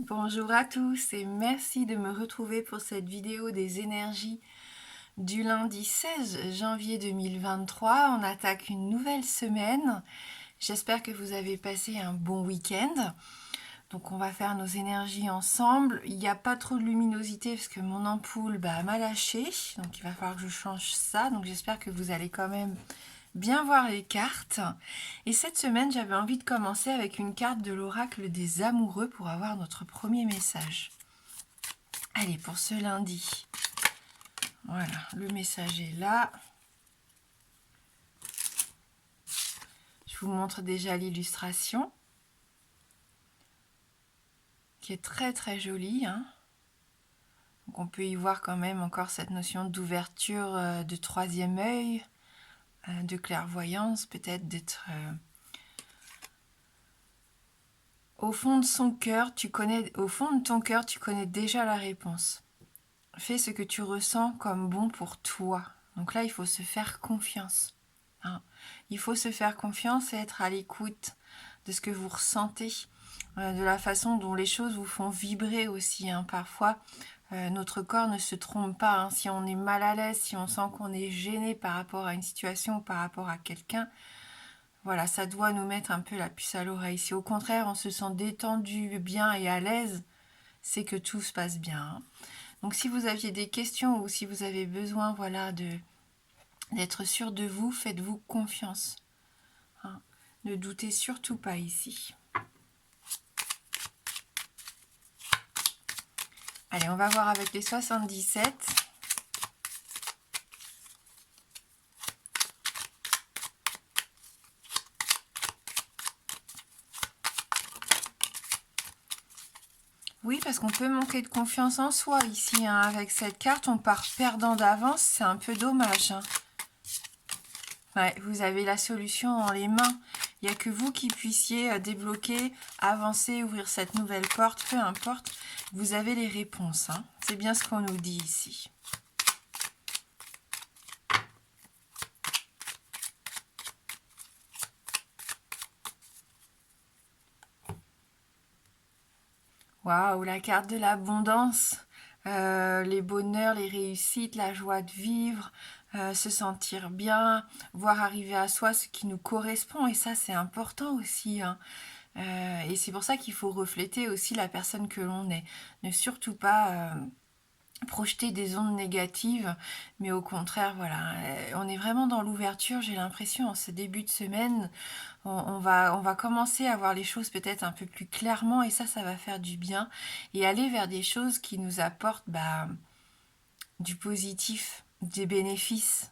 Bonjour à tous et merci de me retrouver pour cette vidéo des énergies du lundi 16 janvier 2023. On attaque une nouvelle semaine. J'espère que vous avez passé un bon week-end. Donc on va faire nos énergies ensemble. Il n'y a pas trop de luminosité parce que mon ampoule m'a lâché. Donc il va falloir que je change ça. Donc j'espère que vous allez quand même bien voir les cartes. Et cette semaine, j'avais envie de commencer avec une carte de l'oracle des amoureux pour avoir notre premier message. Allez, pour ce lundi. Voilà, le message est là. Je vous montre déjà l'illustration, qui est très très jolie. Donc on peut y voir quand même encore cette notion d'ouverture, de troisième œil, de clairvoyance, peut-être d'être... Au fond de son cœur, au fond de ton cœur, tu connais déjà la réponse. Fais ce que tu ressens comme bon pour toi. Donc là, il faut se faire confiance. Il faut se faire confiance et être à l'écoute de ce que vous ressentez, de la façon dont les choses vous font vibrer aussi. Parfois, notre corps ne se trompe pas. Si on est mal à l'aise, si on sent qu'on est gêné par rapport à une situation ou par rapport à quelqu'un, voilà, ça doit nous mettre un peu la puce à l'oreille. Si au contraire, on se sent détendu, bien et à l'aise, c'est que tout se passe bien. Donc si vous aviez des questions ou si vous avez besoin d'être sûr de vous, faites-vous confiance. Ne doutez surtout pas ici. Allez, on va voir avec les 77. Oui, parce qu'on peut manquer de confiance en soi ici. Avec cette carte, on part perdant d'avance. C'est un peu dommage. Ouais, vous avez la solution dans les mains. Il n'y a que vous qui puissiez débloquer, avancer, ouvrir cette nouvelle porte. Peu importe, vous avez les réponses. C'est bien ce qu'on nous dit ici. Waouh, la carte de l'abondance, les bonheurs, les réussites, la joie de vivre, se sentir bien, voir arriver à soi ce qui nous correspond. Et ça, c'est important aussi. Et c'est pour ça qu'il faut refléter aussi la personne que l'on est. Ne surtout pas projeter des ondes négatives, mais au contraire, voilà, on est vraiment dans l'ouverture. J'ai l'impression en ce début de semaine, on va commencer à voir les choses peut-être un peu plus clairement, et ça va faire du bien, et aller vers des choses qui nous apportent du positif, des bénéfices,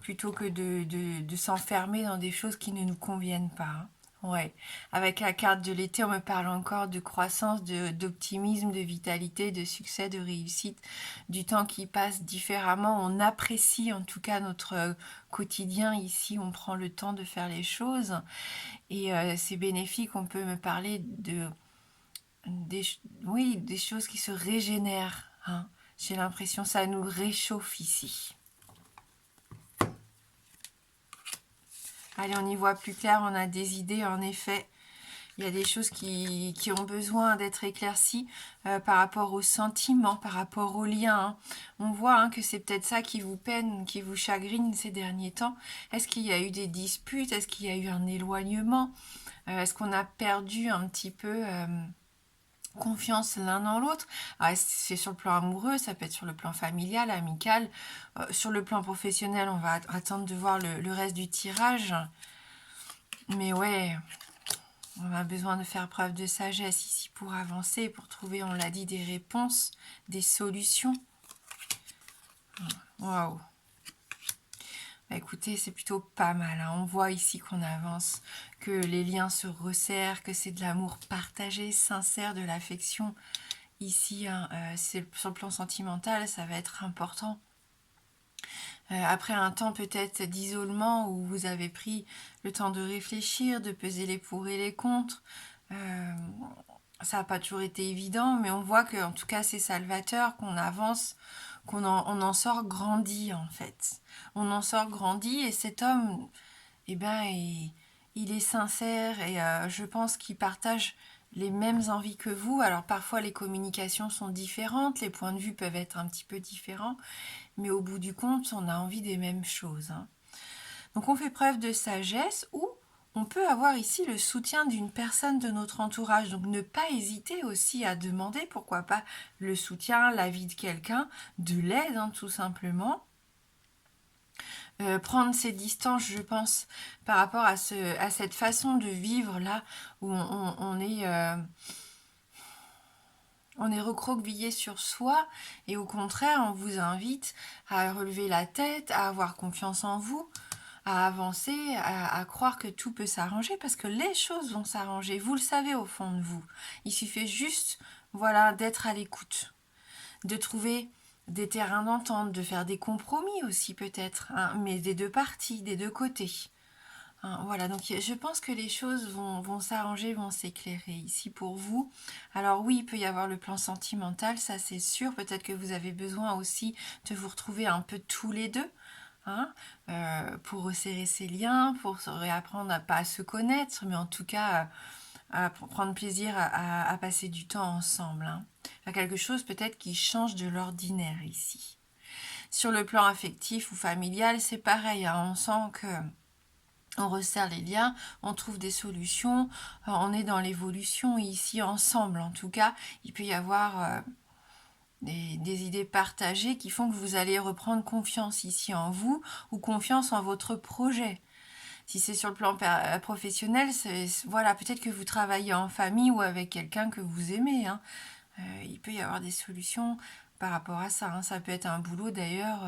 plutôt que de s'enfermer dans des choses qui ne nous conviennent pas. Ouais, avec la carte de l'été, on me parle encore de croissance, d'optimisme, de vitalité, de succès, de réussite, du temps qui passe différemment. On apprécie en tout cas notre quotidien ici, on prend le temps de faire les choses. Et c'est bénéfique, on peut me parler des, oui, des choses qui se régénèrent. J'ai l'impression que ça nous réchauffe ici. Allez, on y voit plus clair, on a des idées, en effet. Il y a des choses qui ont besoin d'être éclaircies par rapport aux sentiments, par rapport aux liens. On voit que c'est peut-être ça qui vous peine, qui vous chagrine ces derniers temps. Est-ce qu'il y a eu des disputes? Est-ce qu'il y a eu un éloignement? Est-ce qu'on a perdu un petit peu confiance l'un dans l'autre? C'est sur le plan amoureux, ça peut être sur le plan familial, amical. Sur le plan professionnel, on va attendre de voir le reste du tirage. Mais ouais, on a besoin de faire preuve de sagesse ici pour avancer, pour trouver, on l'a dit, des réponses, des solutions. Waouh! Écoutez, c'est plutôt pas mal. On voit ici qu'on avance, que les liens se resserrent, que c'est de l'amour partagé, sincère, de l'affection. Ici, c'est sur le plan sentimental, ça va être important. Après un temps peut-être d'isolement où vous avez pris le temps de réfléchir, de peser les pour et les contre, ça n'a pas toujours été évident, mais on voit que en tout cas c'est salvateur, qu'on avance, on en sort grandi en fait. On en sort grandi, et cet homme, eh ben, il est sincère, et je pense qu'il partage les mêmes envies que vous. Alors parfois les communications sont différentes, les points de vue peuvent être un petit peu différents, mais au bout du compte, on a envie des mêmes choses, hein. Donc on fait preuve de sagesse ou on peut avoir ici le soutien d'une personne de notre entourage. Donc ne pas hésiter aussi à demander, pourquoi pas, le soutien, l'avis de quelqu'un, de l'aide, hein, tout simplement. Prendre ses distances, je pense, par rapport à cette façon de vivre là, où on est recroquevillé sur soi, et au contraire, on vous invite à relever la tête, à avoir confiance en vous, à avancer, à croire que tout peut s'arranger, parce que les choses vont s'arranger. Vous le savez au fond de vous. Il suffit juste, voilà, d'être à l'écoute, de trouver des terrains d'entente, de faire des compromis aussi peut-être, hein, mais des deux parties, des deux côtés. Hein, voilà, donc je pense que les choses vont s'arranger, vont s'éclairer ici pour vous. Alors oui, il peut y avoir le plan sentimental, ça c'est sûr. Peut-être que vous avez besoin aussi de vous retrouver un peu tous les deux, hein, pour resserrer ces liens, pour réapprendre à pas à se connaître, mais en tout cas à prendre plaisir à passer du temps ensemble, hein. Faire quelque chose peut-être qui change de l'ordinaire ici. Sur le plan affectif ou familial, c'est pareil, hein, on sent que on resserre les liens, on trouve des solutions, on est dans l'évolution ici ensemble. En tout cas, il peut y avoir des idées partagées qui font que vous allez reprendre confiance ici en vous ou confiance en votre projet. Si c'est sur le plan professionnel, voilà, peut-être que vous travaillez en famille ou avec quelqu'un que vous aimez, hein. Il peut y avoir des solutions par rapport à ça, hein. Ça peut être un boulot d'ailleurs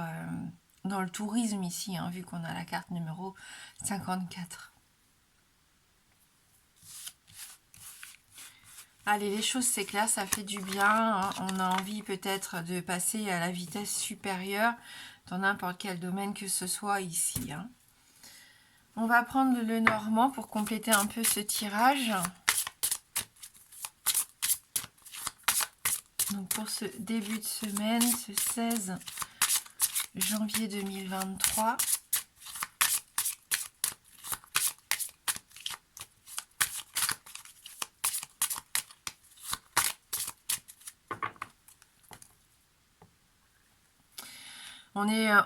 dans le tourisme ici, hein, vu qu'on a la carte numéro 54. Allez, les choses s'éclairent, ça fait du bien, hein. On a envie peut-être de passer à la vitesse supérieure dans n'importe quel domaine que ce soit ici, hein. On va prendre le normand pour compléter un peu ce tirage. Donc pour ce début de semaine, ce 16 janvier 2023.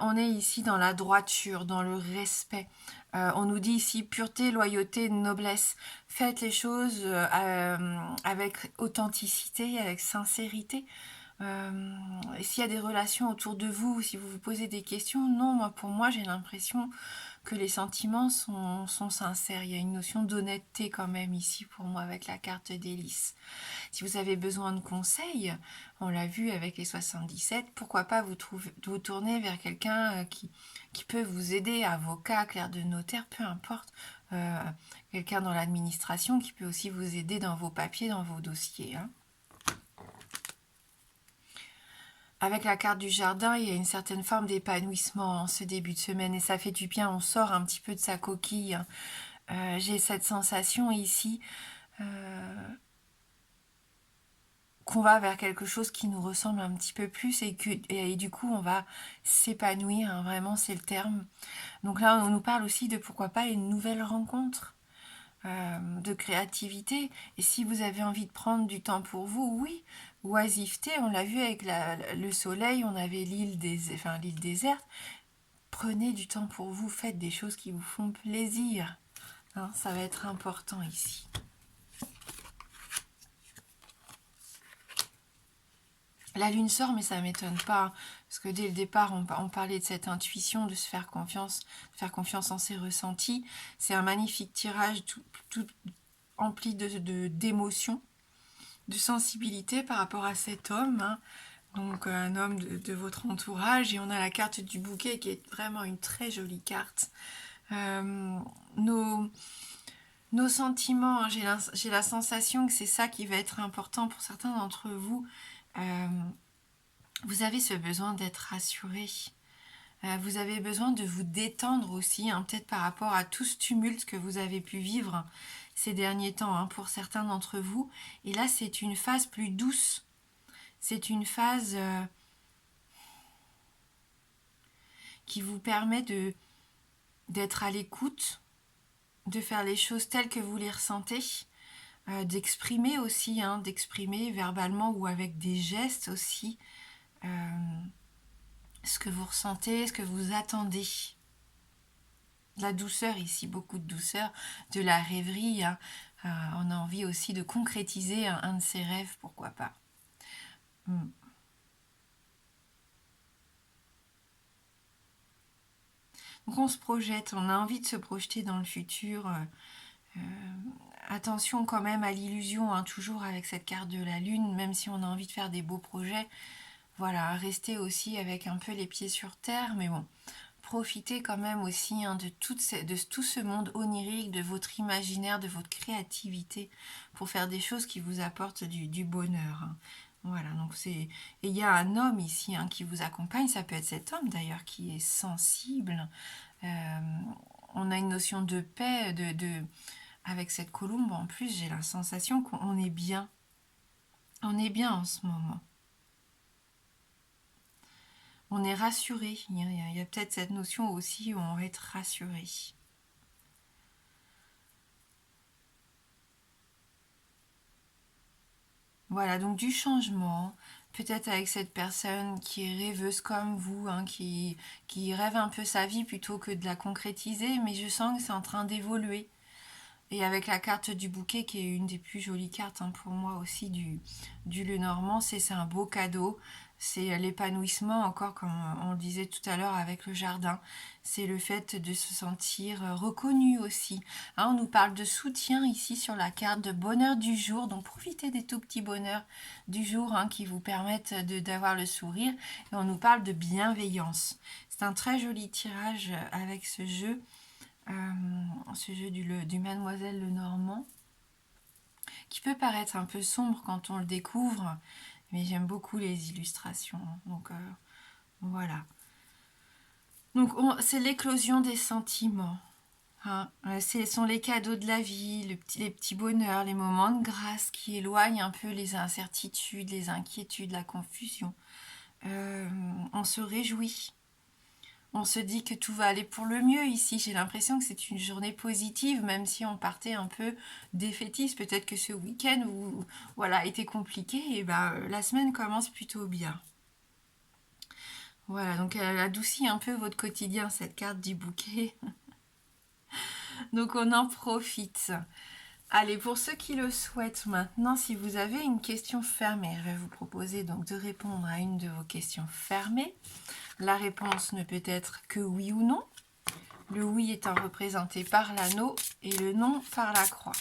On est ici dans la droiture, dans le respect. On nous dit ici pureté, loyauté, noblesse. Faites les choses avec authenticité, avec sincérité. S'il y a des relations autour de vous, si vous vous posez des questions, non, pour moi, j'ai l'impression que les sentiments sont sincères. Il y a une notion d'honnêteté quand même ici pour moi avec la carte d'hélice. Si vous avez besoin de conseils, on l'a vu avec les 77, pourquoi pas vous tourner vers quelqu'un qui peut vous aider, avocat, clerc de notaire, peu importe, quelqu'un dans l'administration qui peut aussi vous aider dans vos papiers, dans vos dossiers, hein. Avec la carte du jardin, il y a une certaine forme d'épanouissement en ce début de semaine et ça fait du bien, on sort un petit peu de sa coquille. J'ai cette sensation ici qu'on va vers quelque chose qui nous ressemble un petit peu plus et du coup on va s'épanouir, hein, vraiment c'est le terme. Donc là on nous parle aussi de pourquoi pas une nouvelle rencontre, de créativité. Et si vous avez envie de prendre du temps pour vous, oui, oisiveté, on l'a vu avec le soleil, on avait l'île déserte. Prenez du temps pour vous, faites des choses qui vous font plaisir, hein, ça va être important ici. La lune sort, mais ça ne m'étonne pas, hein, parce que dès le départ, on parlait de cette intuition, de se faire confiance en ses ressentis. C'est un magnifique tirage, tout empli d'émotions, de sensibilité par rapport à cet homme, hein. Donc un homme de votre entourage, et on a la carte du bouquet qui est vraiment une très jolie carte. Nos sentiments, hein, j'ai la sensation que c'est ça qui va être important pour certains d'entre vous. Vous avez ce besoin d'être rassuré. Vous avez besoin de vous détendre aussi, hein, peut-être par rapport à tout ce tumulte que vous avez pu vivre ces derniers temps, hein, pour certains d'entre vous. Et là, c'est une phase plus douce. C'est une phase qui vous permet d'être à l'écoute, de faire les choses telles que vous les ressentez, d'exprimer aussi, hein, d'exprimer verbalement ou avec des gestes aussi ce que vous ressentez, ce que vous attendez. De la douceur ici, beaucoup de douceur, de la rêverie, hein. On a envie aussi de concrétiser un de ses rêves, pourquoi pas. Donc on se projette, on a envie de se projeter dans le futur. Attention quand même à l'illusion, hein, toujours avec cette carte de la lune, même si on a envie de faire des beaux projets. Voilà, rester aussi avec un peu les pieds sur terre, mais bon, profitez quand même aussi, hein, de tout ce monde onirique, de votre imaginaire, de votre créativité, pour faire des choses qui vous apportent du bonheur, hein. Voilà, donc et il y a un homme ici, hein, qui vous accompagne, ça peut être cet homme d'ailleurs qui est sensible. On a une notion de paix, avec cette colombe en plus, j'ai la sensation qu'on est bien. On est bien en ce moment. On est rassuré. Il y a peut-être cette notion aussi où on va être rassuré. Voilà, donc du changement, peut-être avec cette personne qui est rêveuse comme vous, hein, qui rêve un peu sa vie plutôt que de la concrétiser, mais je sens que c'est en train d'évoluer. Et avec la carte du bouquet, qui est une des plus jolies cartes, hein, pour moi aussi du Lenormand, c'est un beau cadeau. C'est l'épanouissement, encore comme on le disait tout à l'heure avec le jardin. C'est le fait de se sentir reconnu aussi, hein. On nous parle de soutien ici sur la carte, de bonheur du jour. Donc profitez des tout petits bonheurs du jour, hein, qui vous permettent d'avoir le sourire. Et on nous parle de bienveillance. C'est un très joli tirage avec ce jeu du Mademoiselle Lenormand, qui peut paraître un peu sombre quand on le découvre, mais j'aime beaucoup les illustrations. Donc voilà. Donc c'est l'éclosion des sentiments, hein. Ce sont les cadeaux de la vie, les petits bonheurs, les moments de grâce qui éloignent un peu les incertitudes, les inquiétudes, la confusion. On se réjouit. On se dit que tout va aller pour le mieux ici. J'ai l'impression que c'est une journée positive, même si on partait un peu défaitiste. Peut-être que ce week-end voilà, était compliqué, et la semaine commence plutôt bien. Voilà, donc elle adoucit un peu votre quotidien, cette carte du bouquet. Donc on en profite. Allez, pour ceux qui le souhaitent maintenant, si vous avez une question fermée, je vais vous proposer donc de répondre à une de vos questions fermées. La réponse ne peut être que oui ou non. Le oui étant représenté par l'anneau et le non par la croix.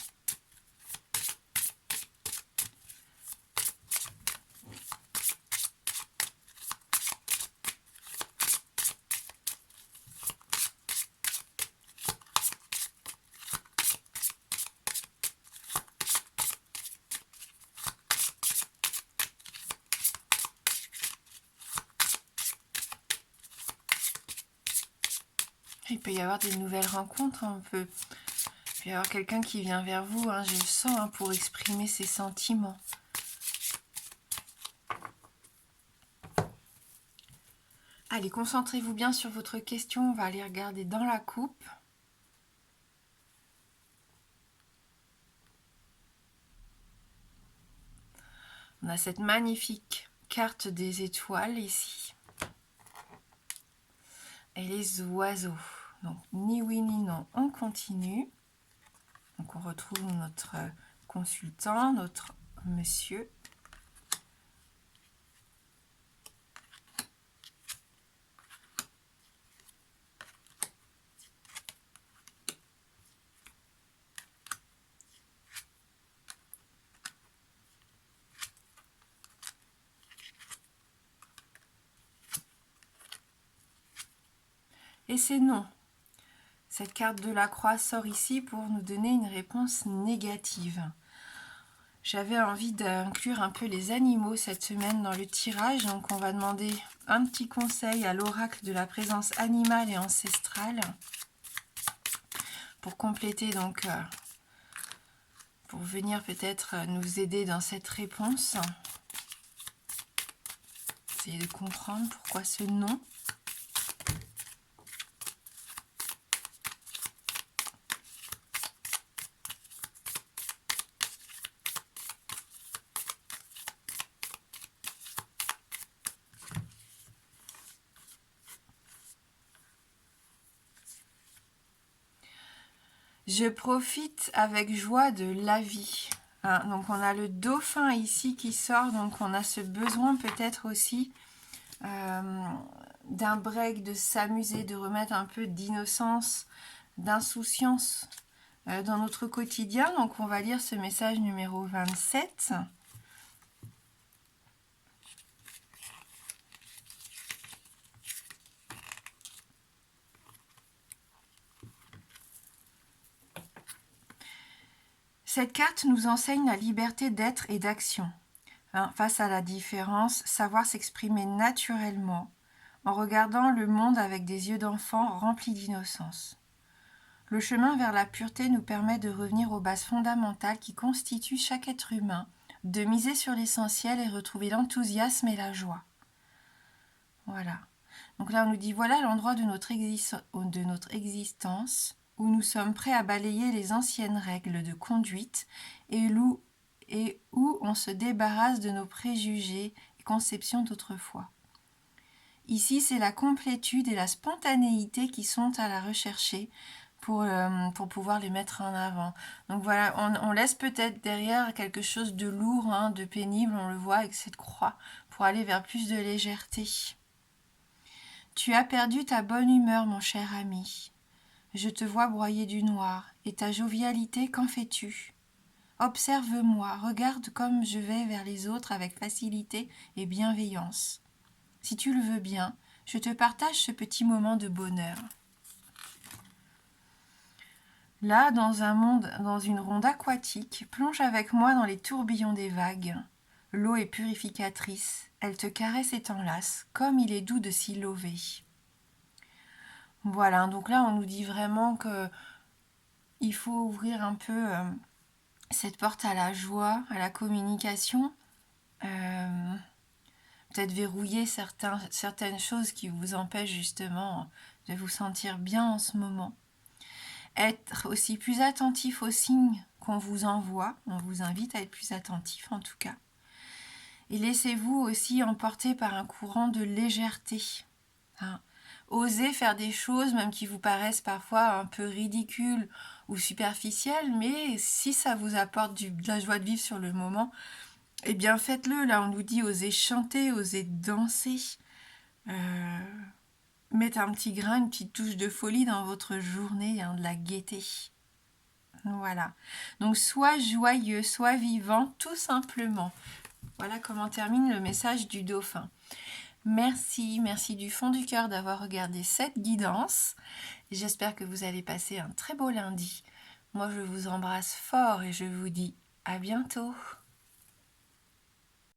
Il peut y avoir des nouvelles rencontres, hein. Il peut y avoir quelqu'un qui vient vers vous, hein, je le sens, hein, pour exprimer ses sentiments. Allez, concentrez-vous bien sur votre question, on va aller regarder dans la coupe. On a cette magnifique carte des étoiles ici. Et les oiseaux. Donc, ni oui ni non, on continue. Donc, on retrouve notre consultant, notre monsieur. Et c'est non. Cette carte de la croix sort ici pour nous donner une réponse négative. J'avais envie d'inclure un peu les animaux cette semaine dans le tirage, donc on va demander un petit conseil à l'oracle de la présence animale et ancestrale pour compléter, donc pour venir peut-être nous aider dans cette réponse. Essayer de comprendre pourquoi ce non. Je profite avec joie de la vie. Hein, donc on a le dauphin ici qui sort, donc on a ce besoin peut-être aussi d'un break, de s'amuser, de remettre un peu d'innocence, d'insouciance dans notre quotidien. Donc on va lire ce message numéro 27. Cette carte nous enseigne la liberté d'être et d'action. Hein, face à la différence, savoir s'exprimer naturellement, en regardant le monde avec des yeux d'enfant remplis d'innocence. Le chemin vers la pureté nous permet de revenir aux bases fondamentales qui constituent chaque être humain, de miser sur l'essentiel et retrouver l'enthousiasme et la joie. Voilà. Donc là, on nous dit, voilà l'endroit de notre existence où nous sommes prêts à balayer les anciennes règles de conduite et où on se débarrasse de nos préjugés et conceptions d'autrefois. Ici, c'est la complétude et la spontanéité qui sont à la rechercher pour pouvoir les mettre en avant. Donc voilà, on laisse peut-être derrière quelque chose de lourd, hein, de pénible, on le voit avec cette croix, pour aller vers plus de légèreté. Tu as perdu ta bonne humeur, mon cher ami. Je te vois broyer du noir, et ta jovialité, qu'en fais-tu ? Observe-moi, regarde comme je vais vers les autres avec facilité et bienveillance. Si tu le veux bien, je te partage ce petit moment de bonheur. Là, dans une ronde aquatique, plonge avec moi dans les tourbillons des vagues. L'eau est purificatrice, elle te caresse et t'enlace, comme il est doux de s'y lever. Voilà, donc là on nous dit vraiment que il faut ouvrir un peu cette porte à la joie, à la communication, peut-être verrouiller certaines choses qui vous empêchent justement de vous sentir bien en ce moment. Être aussi plus attentif aux signes qu'on vous envoie, on vous invite à être plus attentif en tout cas. Et laissez-vous aussi emporter par un courant de légèreté. Hein. Osez faire des choses même qui vous paraissent parfois un peu ridicules ou superficielles, mais si ça vous apporte de la joie de vivre sur le moment, eh bien faites-le. Là on nous dit osez chanter, osez danser, mettre un petit grain, une petite touche de folie dans votre journée, hein, de la gaieté. Voilà. Donc sois joyeux, sois vivant, tout simplement. Voilà comment termine le message du dauphin. Merci du fond du cœur d'avoir regardé cette guidance. J'espère que vous allez passer un très beau lundi. Moi, je vous embrasse fort et je vous dis à bientôt.